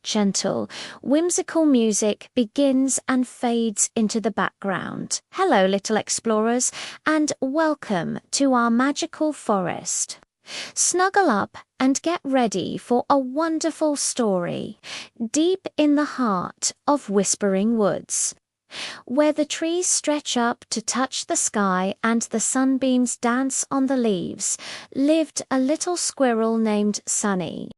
gentle, whimsical music begins and fades into the background. Hello, little explorers, and welcome to our magical forest. Snuggle up and get ready for a wonderful story deep in the heart of Whispering Woods, where the trees stretch up to touch the sky and the sunbeams dance on the leaves, lived a little squirrel named Sunny.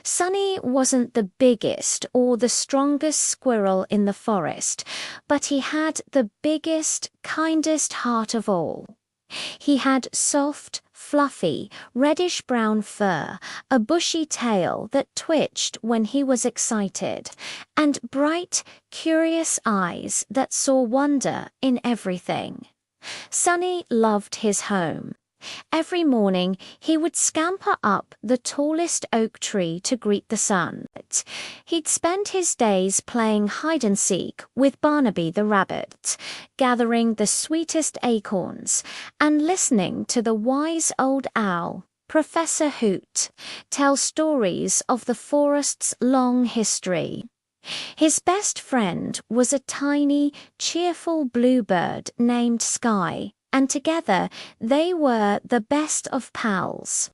Sunny wasn't the biggest or the strongest squirrel in the forest, but he had the biggest, kindest heart of all. He had soft, fluffy, reddish-brown fur, a bushy tail that twitched when he was excited, and bright, curious eyes that saw wonder in everything. Sunny loved his home. Every morning he would scamper up the tallest oak tree to greet the sun. He'd spend his days playing hide-and-seek with Barnaby the rabbit, gathering the sweetest acorns, and listening to the wise old owl, Professor Hoot, tell stories of the forest's long history. His best friend was a tiny, cheerful bluebird named Sky, and together they were the best of pals.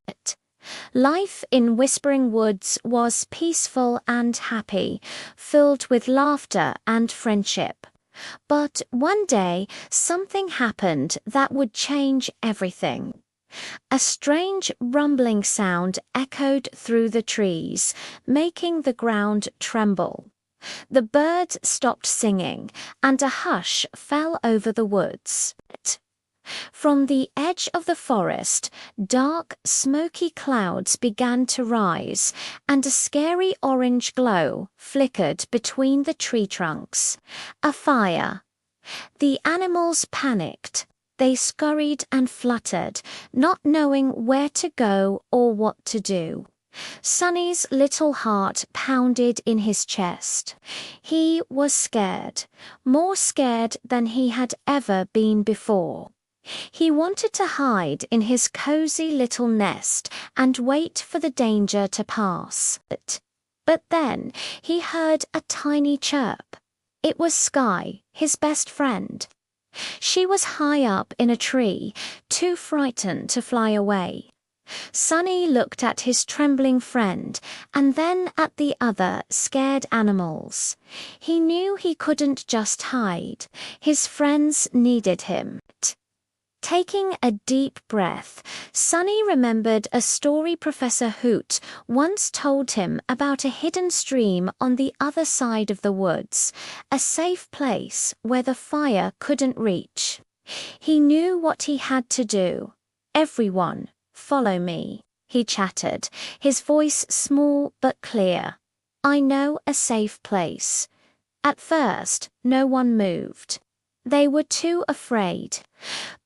Life in Whispering Woods was peaceful and happy, filled with laughter and friendship. But one day, something happened that would change everything. A strange rumbling sound echoed through the trees, making the ground tremble. The birds stopped singing, and a hush fell over the woods. From the edge of the forest, dark, smoky clouds began to rise, and a scary orange glow flickered between the tree trunks. A fire. The animals panicked. They scurried and fluttered, not knowing where to go or what to do. Sunny's little heart pounded in his chest. He was scared, more scared than he had ever been before. He wanted to hide in his cozy little nest and wait for the danger to pass. But then he heard a tiny chirp. It was Sky, his best friend. She was high up in a tree, too frightened to fly away. Sunny looked at his trembling friend and then at the other scared animals. He knew he couldn't just hide. His friends needed him. Taking a deep breath, Sunny remembered a story Professor Hoot once told him about a hidden stream on the other side of the woods, a safe place where the fire couldn't reach. He knew what he had to do. "Everyone, follow me," he chattered, his voice small but clear. "I know a safe place." At first, no one moved. They were too afraid.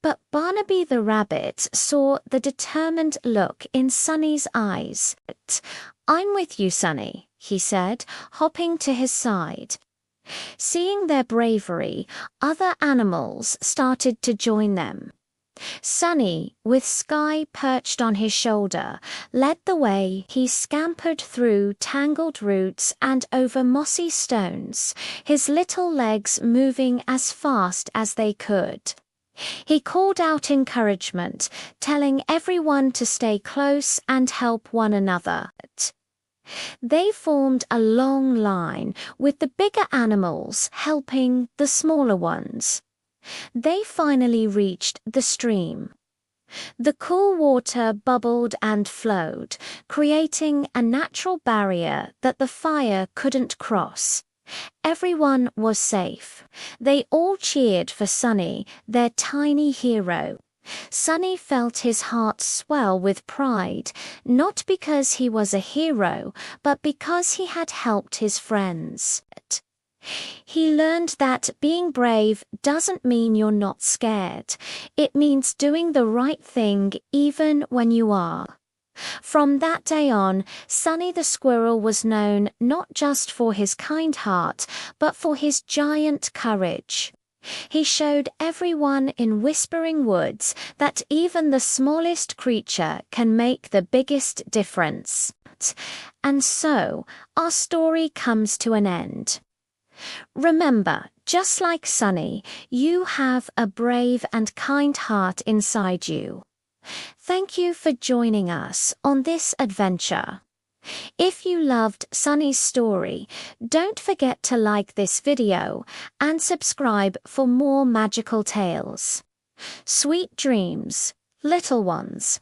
But Barnaby the rabbit saw the determined look in Sunny's eyes. "I'm with you, Sunny," he said, hopping to his side. Seeing their bravery, other animals started to join them. Sunny, with Sky perched on his shoulder, led the way. He scampered through tangled roots and over mossy stones, his little legs moving as fast as they could. He called out encouragement, telling everyone to stay close and help one another. They formed a long line, with the bigger animals helping the smaller ones. They finally reached the stream. The cool water bubbled and flowed, creating a natural barrier that the fire couldn't cross. Everyone was safe. They all cheered for Sunny, their tiny hero. Sunny felt his heart swell with pride, not because he was a hero, but because he had helped his friends. He learned that being brave doesn't mean you're not scared. It means doing the right thing even when you are. From that day on, Sunny the Squirrel was known not just for his kind heart, but for his giant courage. He showed everyone in Whispering Woods that even the smallest creature can make the biggest difference. heart. And so, our story comes to an end. Remember, just like Sunny, you have a brave and kind heart inside you. Thank you for joining us on this adventure. If you loved Sunny's story, don't forget to like this video and subscribe for more magical tales. Sweet dreams, little ones.